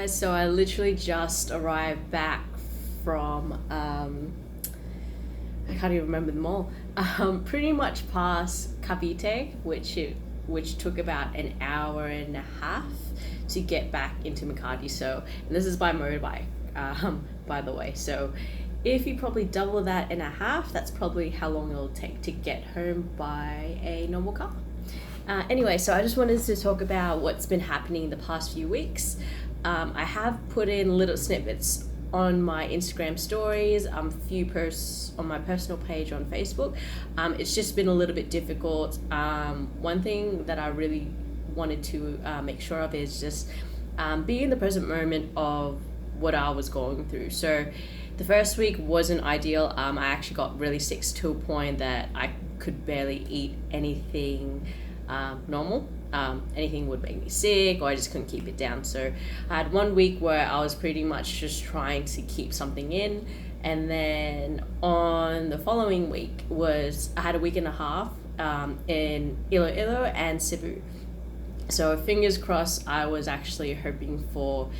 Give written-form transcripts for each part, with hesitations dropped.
So I literally just arrived back from I can't even remember them all. Pretty much past Cavite, which took about an hour and a half to get back into Makati. So, and this is by motorbike, by the way. So if you probably double that in a half, that's probably how long it'll take to get home by a normal car. Anyway, so I just wanted to talk about what's been happening the past few weeks. I have put in little snippets on my Instagram stories, a few posts on my personal page on Facebook. It's just been a little bit difficult. One thing that I really wanted to make sure of is just be in the present moment of what I was going through. So the first week wasn't ideal. I actually got really sick to a point that I could barely eat anything normal. Anything would make me sick, or I just couldn't keep it down. So I had 1 week where I was pretty much just trying to keep something in, and then on the following week I had a week and a half in Iloilo and Cebu. So fingers crossed. I was actually hoping for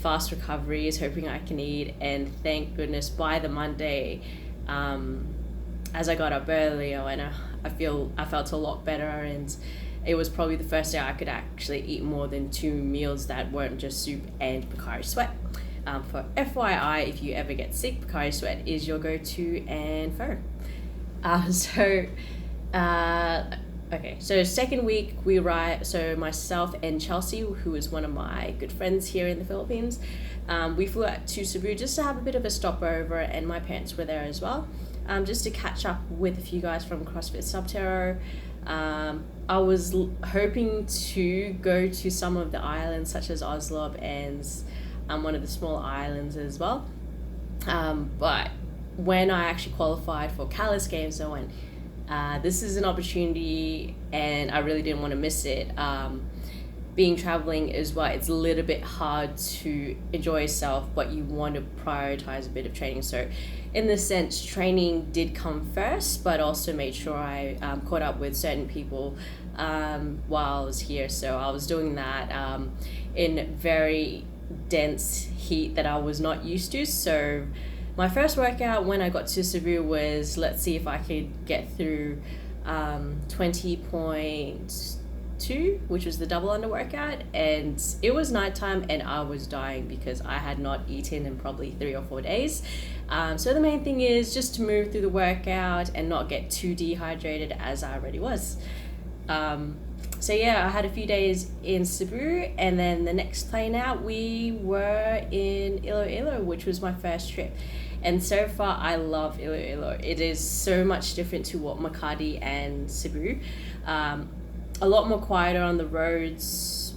fast recoveries, hoping I can eat, and thank goodness by the Monday, as I got up earlier, and I felt a lot better, and it was probably the first day I could actually eat more than 2 meals that weren't just soup and Pocari Sweat. For FYI, if you ever get sick, Pocari Sweat is your go-to, and pho. So second week we arrived. So myself and Chelsea, who is one of my good friends here in the Philippines, we flew out to Cebu just to have a bit of a stopover, and my parents were there as well. Just to catch up with a few guys from CrossFit Subterra. I was hoping to go to some of the islands such as Oslo and one of the small islands as well. But when I actually qualified for Calais Games, I went, this is an opportunity and I really didn't want to miss it. Being traveling is why it's a little bit hard to enjoy yourself, but you want to prioritize a bit of training. So in this sense, training did come first, but also made sure I caught up with certain people while I was here. So I was doing that in very dense heat that I was not used to. So my first workout when I got to Cebu was, let's see if I could get through 20.2, which was the double under workout, and it was nighttime and I was dying because I had not eaten in probably 3 or 4 days. So the main thing is just to move through the workout and not get too dehydrated, as I already was. So yeah, I had a few days in Cebu, and then the next plane out we were in Iloilo, which was my first trip. And so far I love Iloilo. It is so much different to what Makati and Cebu. A lot more quieter on the roads,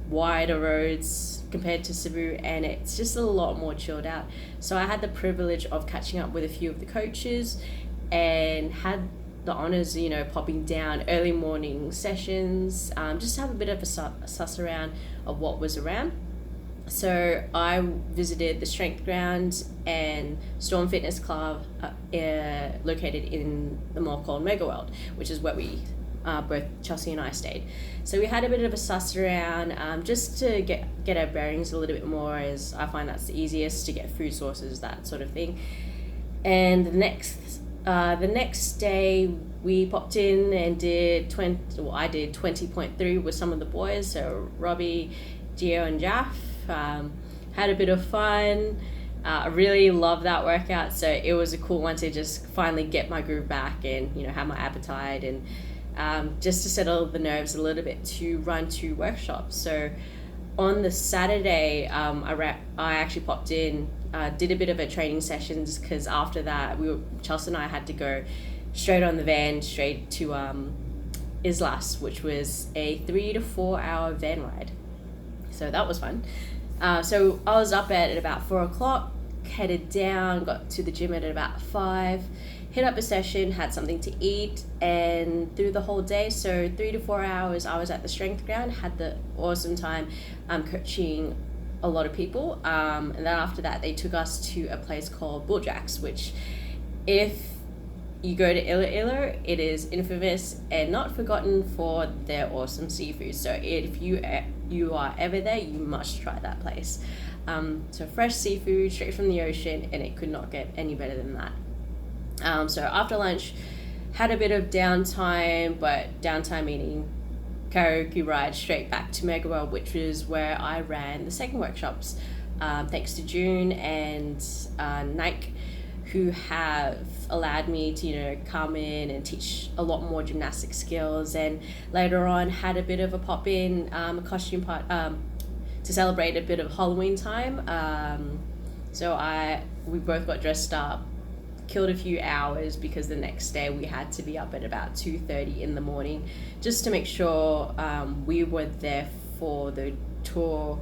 wider roads compared to Cebu, and it's just a lot more chilled out. So I had the privilege of catching up with a few of the coaches and had the honors, popping down early morning sessions, just to have a bit of a suss around of what was around. So I visited the Strength Ground and Storm Fitness Club located in the mall called Mega World, which is where we both Chelsea and I stayed. So we had a bit of a suss around, just to get our bearings a little bit more, as I find that's the easiest to get food sources, that sort of thing. And the next day we popped in and I did 20.3 with some of the boys, so Robbie, Gio and Jaff. Had a bit of fun. I really loved that workout, so it was a cool one to just finally get my groove back and have my appetite, and just to settle the nerves a little bit to run 2 workshops. So on the Saturday, I actually popped in, did a bit of a training sessions, because after that Chelsea and I had to go straight on the van straight to Islas, which was a 3 to 4 hour van ride. So that was fun. So I was up at about 4 o'clock, headed down, got to the gym at about 5, hit up a session, had something to eat, and through the whole day, so 3 to 4 hours, I was at the Strength Ground, had the awesome time coaching a lot of people. And then after that, they took us to a place called Bulljacks, which, if you go to Iloilo, it is infamous and not forgotten for their awesome seafood. So if you you are ever there, you must try that place. So fresh seafood straight from the ocean, and it could not get any better than that. So after lunch, had a bit of downtime, but downtime meaning karaoke ride straight back to Mega World, which is where I ran the second workshops, thanks to June and Nike, who have allowed me to come in and teach a lot more gymnastic skills, and later on had a bit of a pop in a costume part to celebrate a bit of Halloween time. So we both got dressed up, killed a few hours because the next day we had to be up at about 2:30 in the morning just to make sure we were there for the tour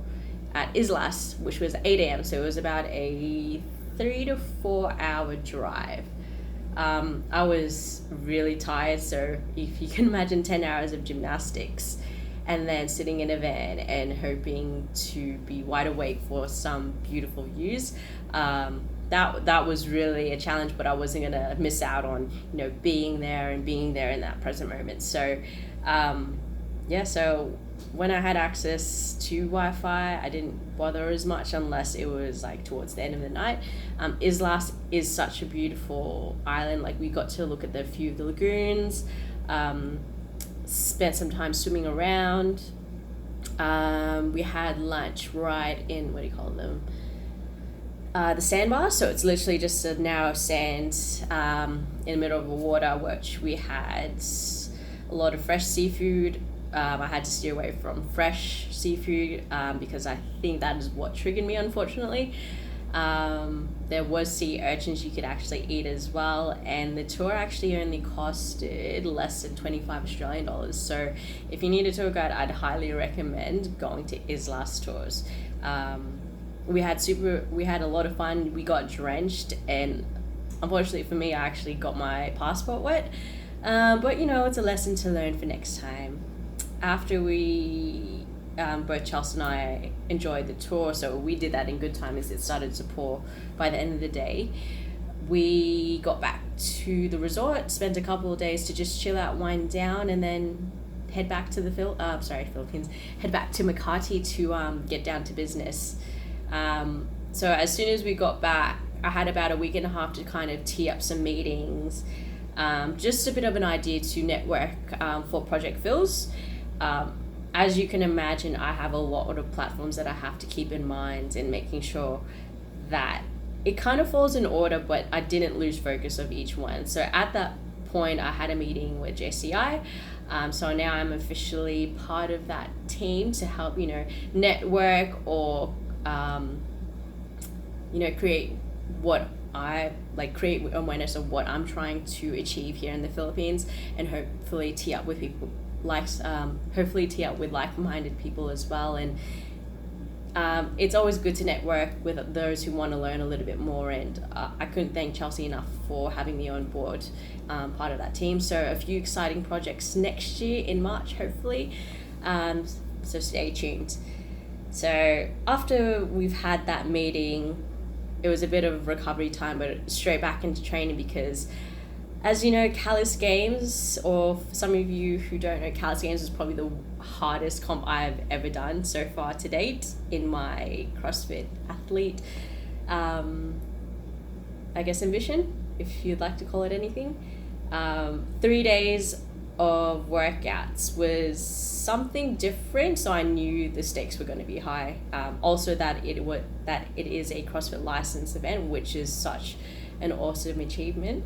at Islas, which was 8 a.m. So it was about a 3 to 4 hour drive. I was really tired, so if you can imagine 10 hours of gymnastics and then sitting in a van and hoping to be wide awake for some beautiful views, that was really a challenge, but I wasn't gonna miss out on being there in that present moment. So so when I had access to Wi-Fi, I didn't bother as much unless it was like towards the end of the night. Islas is such a beautiful island. Like, we got to look at a few of the lagoons, spent some time swimming around. We had lunch right in, what do you call them? The sandbar. So it's literally just a narrow sand in the middle of the water, which we had a lot of fresh seafood. I had to steer away from fresh seafood because I think that is what triggered me, unfortunately. There was sea urchins you could actually eat as well, and the tour actually only costed less than 25 Australian dollars. So if you need a tour guide, I'd highly recommend going to Islas Tours. We had a lot of fun. We got drenched, and unfortunately for me, I actually got my passport wet. But it's a lesson to learn for next time. After we, both Chelsea and I enjoyed the tour, so we did that in good time as it started to pour by the end of the day. We got back to the resort, spent a couple of days to just chill out, wind down, and then head back to the Philippines, head back to Makati to get down to business. So as soon as we got back, I had about a week and a half to kind of tee up some meetings, just a bit of an idea to network for Project Phils. As you can imagine, I have a lot of platforms that I have to keep in mind and making sure that it kind of falls in order, but I didn't lose focus of each one. So at that point, I had a meeting with JCI. So now I'm officially part of that team to help, network or, create create awareness of what I'm trying to achieve here in the Philippines, and hopefully tee up with people with like-minded people as well. And it's always good to network with those who want to learn a little bit more, and I couldn't thank Chelsea enough for having me on board, part of that team. So a few exciting projects next year in March, hopefully, so stay tuned. So after we've had that meeting, it was a bit of recovery time, but straight back into training because, as you know, Calais Games, or for some of you who don't know, Calais Games is probably the hardest comp I've ever done so far to date in my CrossFit athlete, ambition, if you'd like to call it anything. 3 days of workouts was something different, so I knew the stakes were going to be high. Also that it is a CrossFit license event, which is such an awesome achievement.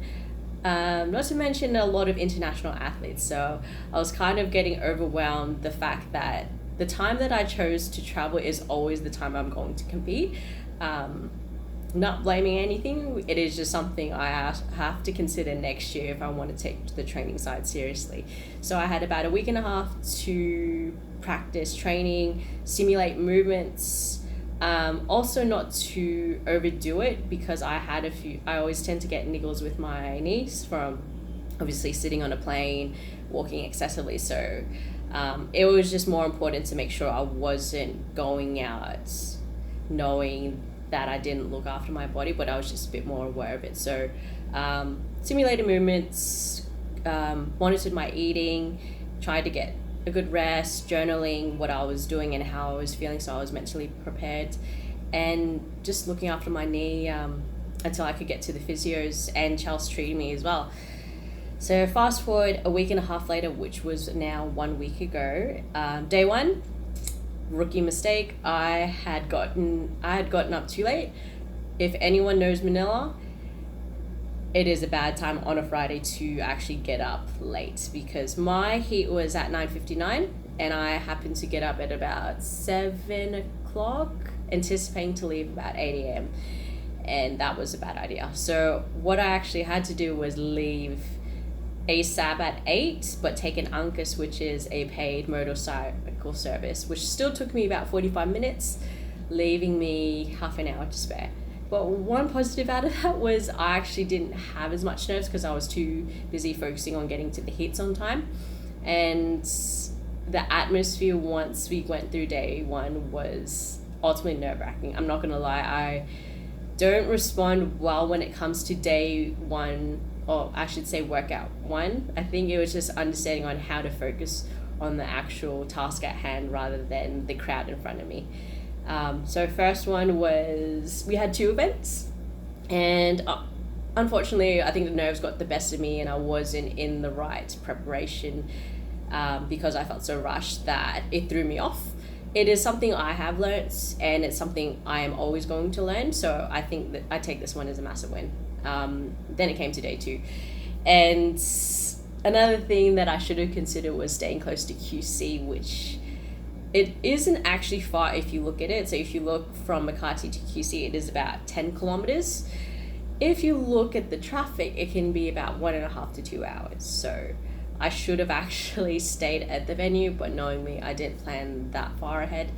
Not to mention a lot of international athletes, so I was kind of getting overwhelmed the fact that the time that I chose to travel is always the time I'm going to compete. Not blaming anything, it is just something I have to consider next year if I want to take the training side seriously. So I had about a week and a half to practice training, simulate movements, also not to overdo it because I always tend to get niggles with my knees from obviously sitting on a plane, walking excessively. So it was just more important to make sure I wasn't going out knowing that I didn't look after my body, but I was just a bit more aware of it. So simulated movements, monitored my eating, tried to get a good rest, journaling what I was doing and how I was feeling, so I was mentally prepared, and just looking after my knee until I could get to the physios, and Charles treated me as well. So fast forward a week and a half later, which was now 1 week ago, day one, rookie mistake. I had gotten up too late. If anyone knows Manila, it is a bad time on a Friday to actually get up late, because my heat was at 9:59 and I happened to get up at about 7 o'clock, anticipating to leave about 8 a.m. And that was a bad idea. So what I actually had to do was leave ASAP at 8, but take an Ankus, which is a paid motorcycle service, which still took me about 45 minutes, leaving me half an hour to spare. But one positive out of that was I actually didn't have as much nerves because I was too busy focusing on getting to the hits on time. And the atmosphere once we went through day one was ultimately nerve-wracking. I'm not going to lie, I don't respond well when it comes to day one, or I should say workout one. I think it was just understanding on how to focus on the actual task at hand rather than the crowd in front of me. So first one was, we had 2 events, and unfortunately I think the nerves got the best of me and I wasn't in the right preparation because I felt so rushed that it threw me off. It is something I have learnt, and it's something I am always going to learn, so I think that I take this one as a massive win. Then it came to day 2, and another thing that I should have considered was staying close to QC, which it isn't actually far if you look at it. So if you look from Makati to QC, it is about 10 kilometers. If you look at the traffic, it can be about 1.5 to 2 hours. So I should have actually stayed at the venue, but knowing me, I didn't plan that far ahead.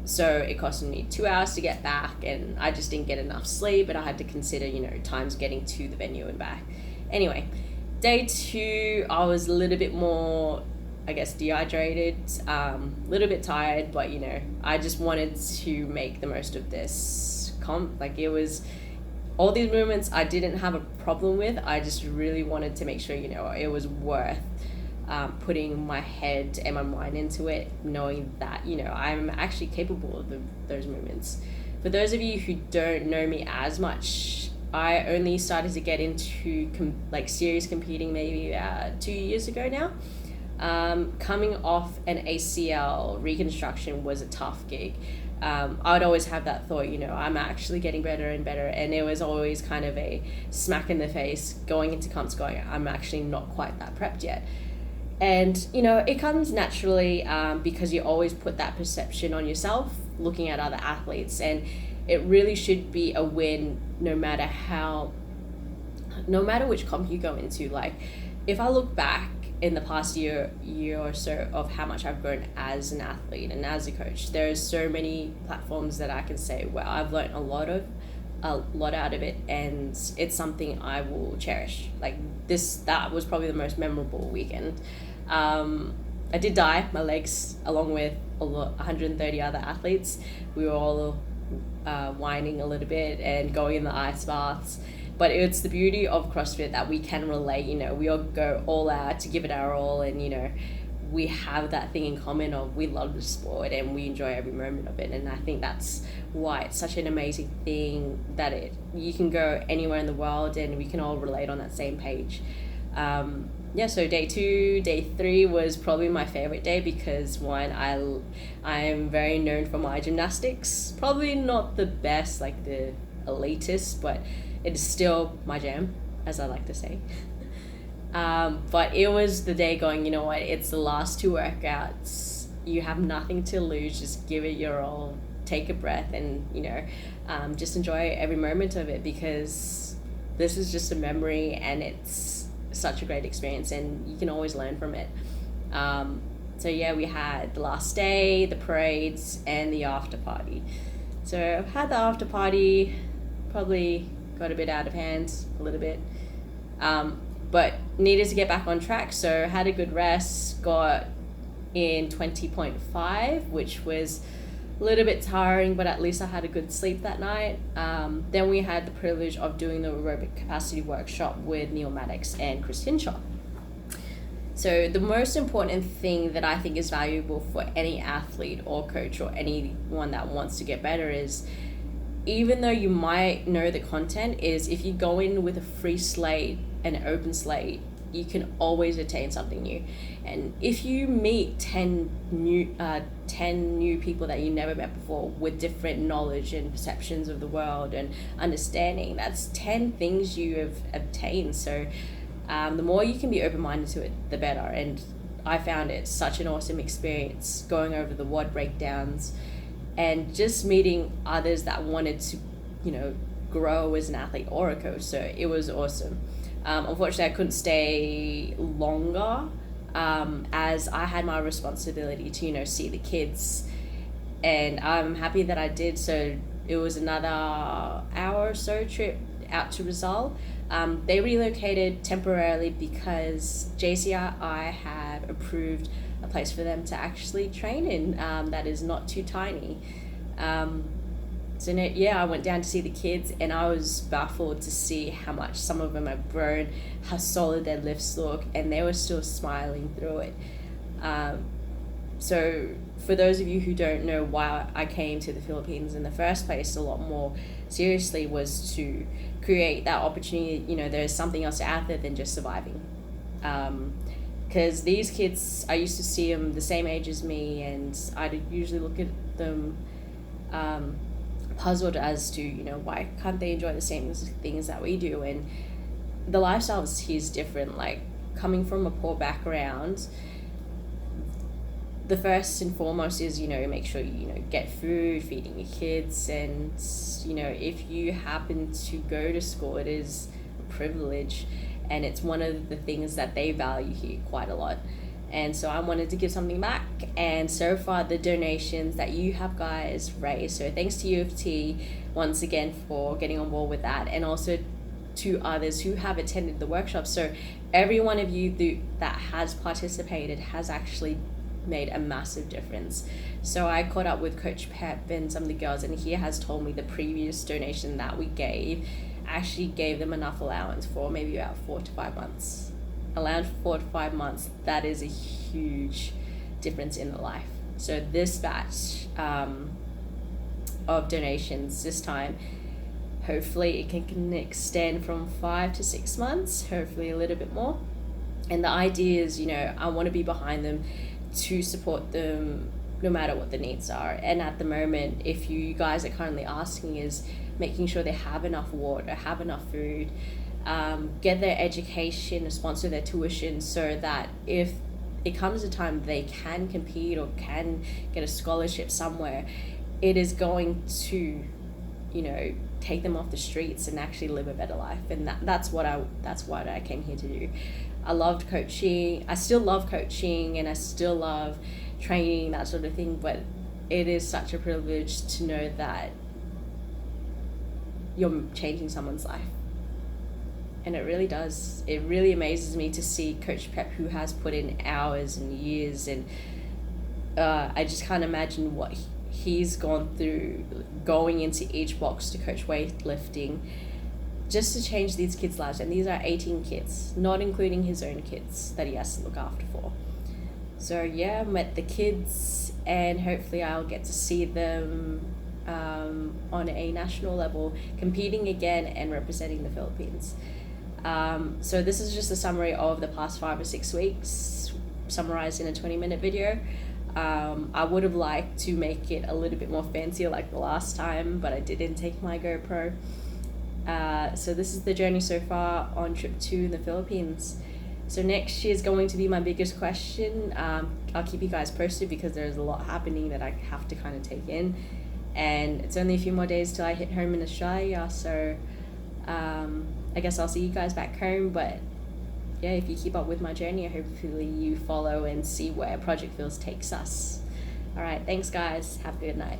So it costed me 2 hours to get back, and I just didn't get enough sleep, and I had to consider, times getting to the venue and back. Anyway, day 2, I was a little bit more, I guess, dehydrated, a little bit tired, but I just wanted to make the most of this comp. Like, it was all these movements I didn't have a problem with. I just really wanted to make sure, it was worth putting my head and my mind into it, knowing that, I'm actually capable of those movements. For those of you who don't know me as much, I only started to get into serious competing maybe 2 years ago now. Coming off an ACL reconstruction was a tough gig. I would always have that thought, I'm actually getting better and better, and it was always kind of a smack in the face going into comps going, I'm actually not quite that prepped yet. And it comes naturally because you always put that perception on yourself looking at other athletes, and it really should be a win no matter which comp you go into. Like, if I look back in the past year or so of how much I've grown as an athlete and as a coach, there's so many platforms that I can say, well, I've learned a lot out of it, and it's something I will cherish. Like that was probably the most memorable weekend. I did dye my legs along with 130 other athletes. We were all whining a little bit and going in the ice baths. But it's the beauty of CrossFit that we can relate, we all go all out to give it our all, and, we have that thing in common of we love the sport and we enjoy every moment of it. And I think that's why it's such an amazing thing that you can go anywhere in the world and we can all relate on that same page. So day 2, day 3 was probably my favorite day because one, I am very known for my gymnastics. Probably not the best, like the elitist, but it is still my jam, as I like to say. But it was the day going, it's the last 2 workouts. You have nothing to lose. Just give it your all. Take a breath and, just enjoy every moment of it, because this is just a memory and it's such a great experience and you can always learn from it. We had the last day, the parades, and the after party. So I've had the after party, probably got a bit out of hand, a little bit, but needed to get back on track. So had a good rest, got in 20.5, which was a little bit tiring, but at least I had a good sleep that night. Then we had the privilege of doing the aerobic capacity workshop with Neil Maddox and Chris Hinshaw. So the most important thing that I think is valuable for any athlete or coach or anyone that wants to get better is, even though you might know the content, is if you go in with a free slate, an open slate, you can always attain something new. And if you meet 10 new people that you never met before with different knowledge and perceptions of the world and understanding, that's 10 things you have obtained. So the more you can be open-minded to it, the better. And I found it such an awesome experience going over the WOD breakdowns and just meeting others that wanted to, grow as an athlete or a coach. So it was awesome. Unfortunately, I couldn't stay longer as I had my responsibility to, see the kids. And I'm happy that I did. So it was another hour or so trip out to Rizal. They relocated temporarily because JCI have approved a place for them to actually train in that is not too tiny. I went down to see the kids, and I was baffled to see how much some of them have grown, how solid their lifts look, and they were still smiling through it. So for those of you who don't know why I came to the Philippines in the first place a lot more seriously, was to create that opportunity. There's something else out there than just surviving. Because these kids, I used to see them the same age as me, and I'd usually look at them puzzled as to, why can't they enjoy the same things that we do? And the lifestyle here is different. Like, coming from a poor background, the first and foremost is, make sure you get food, feeding your kids, and, if you happen to go to school, it is a privilege, and it's one of the things that they value here quite a lot. And so I wanted to give something back, and so far the donations that you have guys raised, so thanks to U of T once again for getting on board with that, and also to others who have attended the workshop. So every one of you that has participated has actually made a massive difference. So I caught up with Coach Pep and some of the girls, and he has told me the previous donation that we gave actually gave them enough allowance for maybe about 4 to 5 months. Allowed for 4 to 5 months, that is a huge difference in the life. So this batch of donations this time, hopefully it can extend from 5 to 6 months, hopefully a little bit more. And the idea is, I want to be behind them to support them no matter what the needs are. And at the moment, if you guys are currently asking, is making sure they have enough water, have enough food, get their education, sponsor their tuition, so that if it comes a time they can compete or can get a scholarship somewhere, it is going to, take them off the streets and actually live a better life. And that's what I came here to do. I loved coaching. I still love coaching, and I still love training, that sort of thing. But it is such a privilege to know that you're changing someone's life. And it really does. It really amazes me to see Coach Pep, who has put in hours and years, and I just can't imagine what he's gone through going into each box to coach weightlifting just to change these kids' lives. And these are 18 kids, not including his own kids that he has to look after for. So I met the kids, and hopefully I'll get to see them on a national level, competing again and representing the Philippines. So this is just a summary of the past 5 or 6 weeks, summarized in a 20-minute video. I would have liked to make it a little bit more fancier like the last time, but I didn't take my GoPro. So this is the journey so far on trip 2 in the Philippines. So next year is going to be my biggest question. I'll keep you guys posted because there's a lot happening that I have to kind of take in. And it's only a few more days till I hit home in Australia. So I guess I'll see you guys back home. But if you keep up with my journey, hopefully you follow and see where Project Phils takes us. All right, thanks guys. Have a good night.